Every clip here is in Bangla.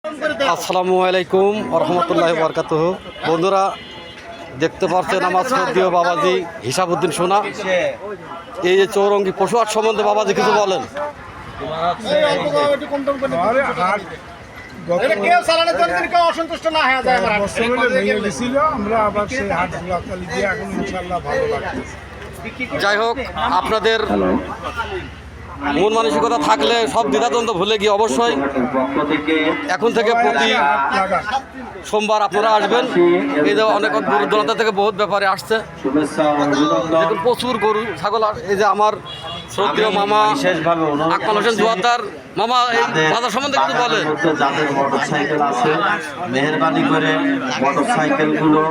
আসসালামু আলাইকুম রহমতুল্লাহ বরকাতুহ। বন্ধুরা দেখতে পাচ্ছেন আমার শ্রদ্ধেয় বাবাজি হিসাবউদ্দিন সোনা। এই যে চৌরঙ্গি পশু হাট সম্বন্ধে বাবাজি কিছু বলেন। যাই হোক, আপনাদের মন মানসিকতা থাকলে সব দ্বিধাদ্বন্দ্ব ভুলে গিয়ে অবশ্যই এখন থেকে প্রতি সোমবার আপনারা আসবেন। এই যে অনেক দূর দূরান্ত থেকে বহুত ব্যাপারে আসছে, দেখুন প্রচুর গরু ছাগল। এই যে আমার শ্রদ্ধেয় মামা আকমাল হোসেন জোয়ারদার। মামা এই বাজার সম্বন্ধে কিছু বলেন। যাদের মোটরসাইকেল আছে মেহেরবানি করে মোটরসাইকেলগুলো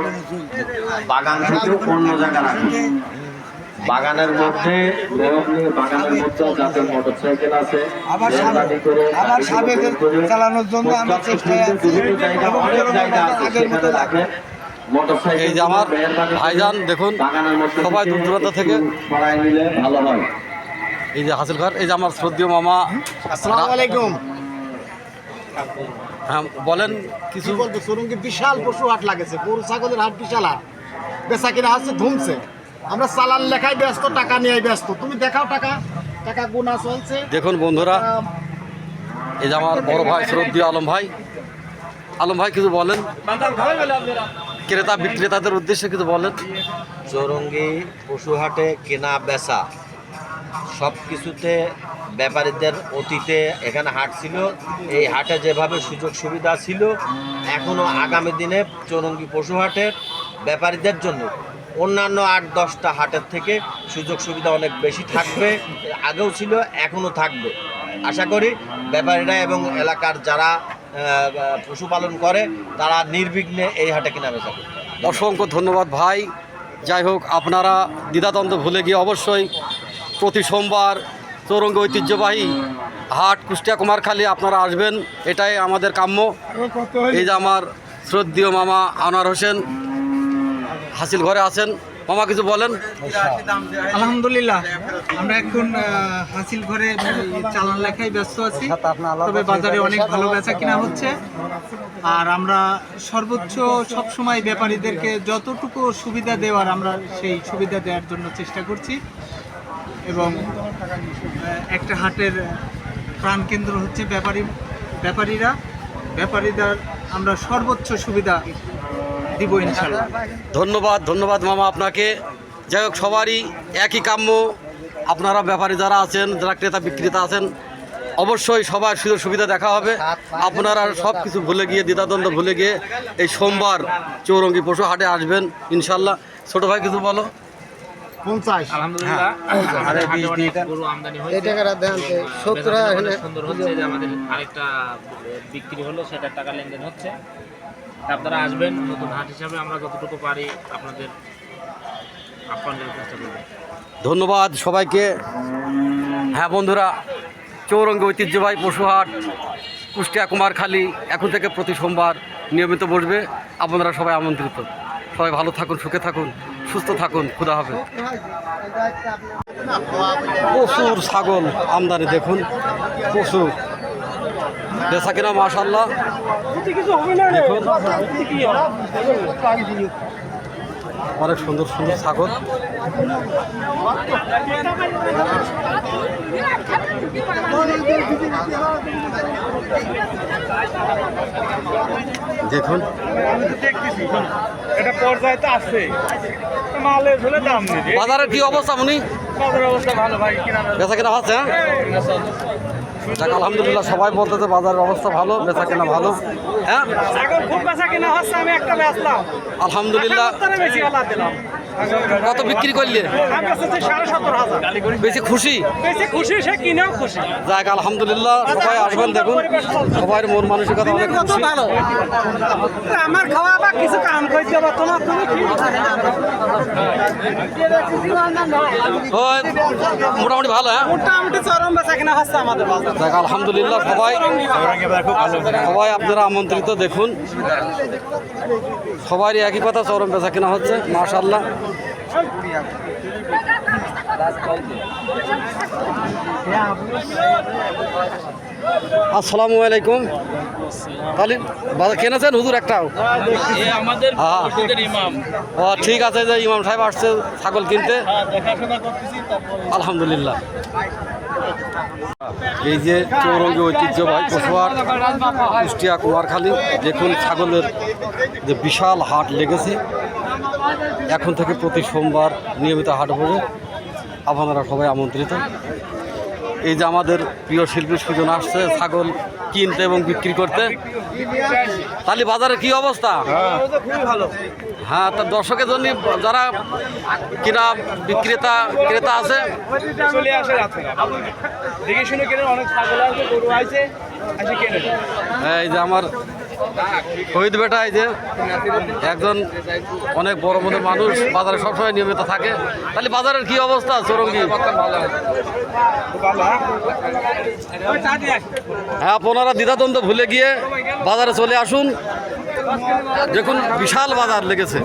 বাগান থেকে অন্য জায়গায় রাখুন। বাগানের মধ্যে যাদের মোটরসাইকেল আছে চালানোর জন্য আমি চেষ্টায় আছি। এই যে আমার ভাইজান দেখুন সবাই দূর দূরান্ত থেকে ভালো হয়। এই যে হাসিল ঘর। এই যে আমার শ্রদ্ধেয় মামা। আসসালামু আলাইকুম। হ্যাঁ বলেন কিছু। বলতে চৌরঙ্গি বিশাল পশু হাট লাগেছে, গরু ছাগলের হাট বিশাল হাট। বেচা কিনা হচ্ছে ধুমছে। আমরা চালান লেখায় ব্যস্ত, টাকা নিয়ে ব্যস্ত। তুমি দেখাও টাকা টাকা গুণা চলছে। দেখুন বন্ধুরা, এই যে আমার বড় ভাই শ্রদ্ধেয় আলম ভাই। আলম ভাই কিছু বলেন, ক্রেতা বিক্রেতাদের উদ্দেশ্যে কিছু বলেন। চৌরঙ্গি পশু হাটে কেনা বেচা সব কিছুতে ব্যাপারীদের অতীতে এখানে হাট ছিল। এই হাটে যেভাবে সুযোগ সুবিধা ছিল, এখনও আগামী দিনে চৌরঙ্গি পশু হাটের ব্যাপারীদের জন্য অন্যান্য 8-10টা হাটের থেকে সুযোগ সুবিধা অনেক বেশি থাকবে। আগেও ছিল, এখনও থাকবে। আশা করি ব্যাপারীরা এবং এলাকার যারা পশুপালন করে তারা নির্বিঘ্নে এই হাটে কেনা বেচা করবে। অসংখ্য ধন্যবাদ ভাই। যাই হোক, আপনারা দ্বিধাদ্বন্দ্ব ভুলে গিয়ে অবশ্যই প্রতি সোমবার চৌরঙ্গি ঐতিহ্যবাহী হাট কুষ্টিয়া কুমারখালী আপনারা আসবেন, এটাই আমাদের কাম্য। এই যে আমার শ্রদ্ধেয় মামা আনোয়ার হোসেন হাসিল ঘরে আছেন। মামা কিছু বলেন। আলহামদুলিল্লাহ, আমরা এখন হাসিল ঘরে চালান লেখায় ব্যস্ত আছি। তবে বাজারে অনেক ভালো বেচা কিনা হচ্ছে। আর আমরা সর্বোচ্চ সবসময় ব্যাপারীদেরকে যতটুকু সুবিধা দেওয়ার আমরা সেই সুবিধা দেওয়ার জন্য চেষ্টা করছি। এবং একটা হাটের প্রাণকেন্দ্র হচ্ছে ব্যাপারীদের আমরা সর্বোচ্চ সুবিধা দিব ইনশাআল্লাহ। ধন্যবাদ মামা আপনাকে। যাই হোক, সবারই একই কাম্য। আপনারা ব্যাপারী যারা আছেন, যারা ক্রেতা বিক্রেতা আছেন, অবশ্যই সবার সুযোগ সুবিধা দেখা হবে। আপনারা সব কিছু ভুলে গিয়ে, দ্বিধাদ্বন্দ্ব ভুলে গিয়ে এই সোমবার চৌরঙ্গি পশু হাটে আসবেন ইনশাল্লাহ। ছোট ভাই কিছু বলো। 50 আলহামদুলিল্লাহ, গরু আমদানি হয়েছে, সুন্দর হচ্ছে। যে আমাদের আরেকটা বিক্রি হলো, সেটা টাকা লেনদেন হচ্ছে। আপনারা আসবেন, নতুন হাট হিসাবে আমরা যতটুকু পারি আপনাদের আপ্যায়ন করার চেষ্টা করব। ধন্যবাদ সবাইকে। হ্যাঁ বন্ধুরা, চৌরঙ্গি ঐতিহ্যবাহী পশু হাট কুষ্টিয়া কুমারখালী এখন থেকে প্রতি সোমবার নিয়মিত বসবে। আপনারা সবাই আমন্ত্রিত। সবাই ভালো থাকুন, সুখে থাকুন, সুস্থ থাকুন। খুদা হাফেজ। প্রচুর ছাগল আমদানি দেখুন, প্রচুর বেচা কিনা মাশাআল্লাহ। দেখুন অনেক সুন্দর সুন্দর ছাগল। দেখুন এটা পর্যায়ে তো আছে, মালের হলে দাম নেই। বাজারের কি অবস্থা মুনি? বাজারের অবস্থা ভালো ভাই, বেচা কেনা হচ্ছে। যাক আলহামদুলিল্লাহ, সবাই বলতেছে বাজারের অবস্থা ভালো, বেচা কেনা ভালো। হ্যাঁ ছাগল খুব বেচা কেনা হচ্ছে। আমি একটা বেচলাম আলহামদুলিল্লাহ। বেশি আলাদা দিলাম। কত বিক্রি করলে? আমি বেচেছি 17,500। বেশি খুশি? বেশি খুশি, সে কিনেও খুশি। যাক আলহামদুলিল্লাহ, সবাই আসবেন। দেখুন সবাই মন মানসিকতা অনেক খুশি। আমার খাওয়া বা কিছু কাম করে দেবো তোমার। তুমি কি ওই মোটামুটি ভালো। হ্যাঁ মোটামুটি চরম বেচা কেনা হচ্ছে আমাদের বাজারে। যাক আলহামদুলিল্লাহ, সবাই আপনারা আমন্ত্রিত। দেখুন সবারই একই কথা, চরম বেচা কেনা হচ্ছে মাশাআল্লাহ। আসসালামু আলাইকুম। তাহলে বাজার কেনেছেন হুজুর একটাও? আমাদের হ্যাঁ। মসজিদের ইমাম ও ঠিক আছে, যে ইমাম সাহেব আসছে ছাগল কিনতে। দেখাশোনা করতেছি, তারপর আলহামদুলিল্লাহ। এই যে চৌরঙ্গী ঐতিহ্যবাহী পশুহাট কুষ্টিয়া কুমারখালী, দেখুন ছাগলের যে বিশাল হাট লেগেছে। এখন থেকে প্রতি সোমবার নিয়মিত হাট বসে, আপনারা সবাই আমন্ত্রিত। এই যে আমাদের প্রিয় শিল্পী সুজন আসছে ছাগল কিনতে এবং বিক্রি করতে। তাহলে বাজারের কি অবস্থা? হ্যাঁ, তা দর্শকের জন্য যারা কিনা ক্রেতা আছে, চলে আসে রাত্রে দেখে শুনে কেন, অনেক ছাগল আছে, গরু আছে, আসে কেনে। এই যে আমার শহীদ বেটা, এই যে একজন অনেক বড় মনের মানুষ, বাজারে সবসময় নিয়মিত থাকে। তাহলে বাজারের কি অবস্থা চৌরঙ্গী? হ্যাঁ, আপনারা দ্বিধাদ্বন্দ্ব ভুলে গিয়ে বাজারে চলে আসুন। দেখুন বিশাল বাজার লেগেছে।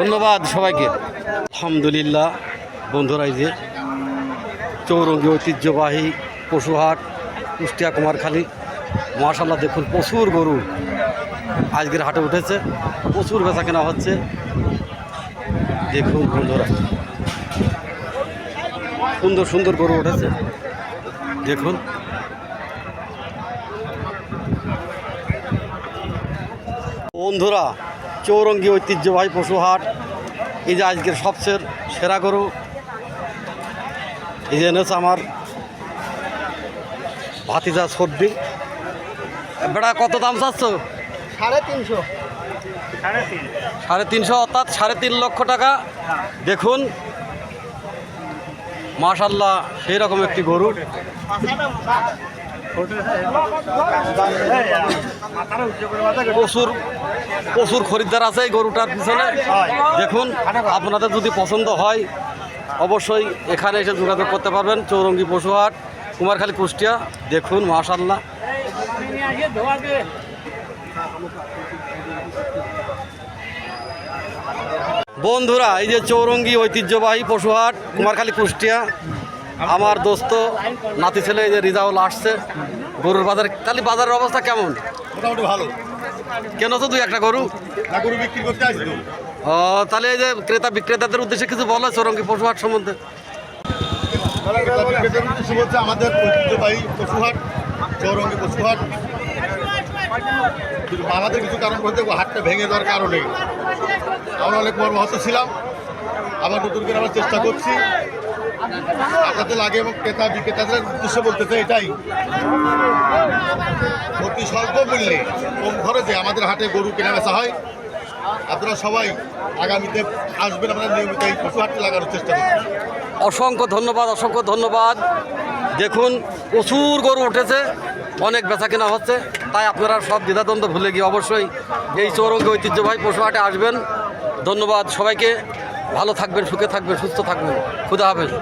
ধন্যবাদ সবাইকে। আলহামদুলিল্লাহ বন্ধুরা, এই যে চৌরঙ্গী ঐতিহ্যবাহী পশুহাট কুষ্টিয়া কুমারখালী, মাশাআল্লাহ দেখুন প্রচুর গরু আজকের হাটে উঠেছে, প্রচুর বেচা কেনা হচ্ছে। দেখুন বন্ধুরা, সুন্দর সুন্দর গরু উঠেছে। দেখুন বন্ধুরা, চৌরঙ্গী ঐতিহ্যবাহী পশুহাট, এই যে আজকের সবচেয়ে সেরা গরু এই যে এনেছে আমার ভাতিজা সর্দি। বেটা কত দাম চাচ্ছ? 350। 350, অর্থাৎ 3.5 লক্ষ টাকা। দেখুন মাশাআল্লাহ সেই রকম একটি গরু। প্রচুর প্রচুর খরিদ্দার আছে এই গরুটার পিছনে। দেখুন আপনাদের যদি পছন্দ হয় অবশ্যই এখানে এসে যোগাযোগ করতে পারবেন। চৌরঙ্গী পশুহাট কুমারখালী কুষ্টিয়া। দেখুন মাশাআল্লাহ। বন্ধুরা, এই যে চৌরঙ্গী ঐতিহ্যবাহী পশুহাট কুমারখালী কুষ্টিয়া, আমার দোস্ত নাতি ছেলে এই যে রিজাউল আসছে গরুর বাজারে। তাহলে বাজারের অবস্থা কেমন? মোটামুটি ভালো। কেন তো দুই একটা গরু? না, গরু বিক্রি করতে আসতো। ও, তাহলে এই যে ক্রেতা বিক্রেতাদের উদ্দেশ্যে কিছু বলো চৌরঙ্গী পশুহাট সম্বন্ধে। বলছে আমাদের ঐতিহ্যবাহী পশুহাট চৌরঙ্গী পশুহাট, আমাদের কিছু কারণ বলতে হাটটা ভেঙে দেওয়ার কারণে আমরা অনেক মর্মাহত ছিলাম। আবার নতুন করে আমরা চেষ্টা করছি। আপনাদের লাগে এবং ক্রেতা বিক্রেতাদের উদ্দেশ্যে বলতে চাই এটাই, অতি স্বল্প মূল্যে কম খরচে আমাদের হাটে গরু কেনা বেচা হয়। আপনারা সবাই আগামীতে আসবেন, আমরা নিয়মিত এই পশু হাটটি লাগানোর চেষ্টা করছি। অসংখ্য ধন্যবাদ, অসংখ্য ধন্যবাদ। দেখুন প্রচুর গরু উঠেছে, অনেক বেচা কেনা হচ্ছে। তাই আপনারা সব দ্বিধাদ্বন্দ্ব ভুলে গিয়ে অবশ্যই এই চৌরঙ্গী ঐতিহ্যবাহী পশুহাটে আসবেন। ধন্যবাদ সবাইকে। ভালো থাকবেন, সুখে থাকবেন, সুস্থ থাকবেন। খুদা হাফেজ।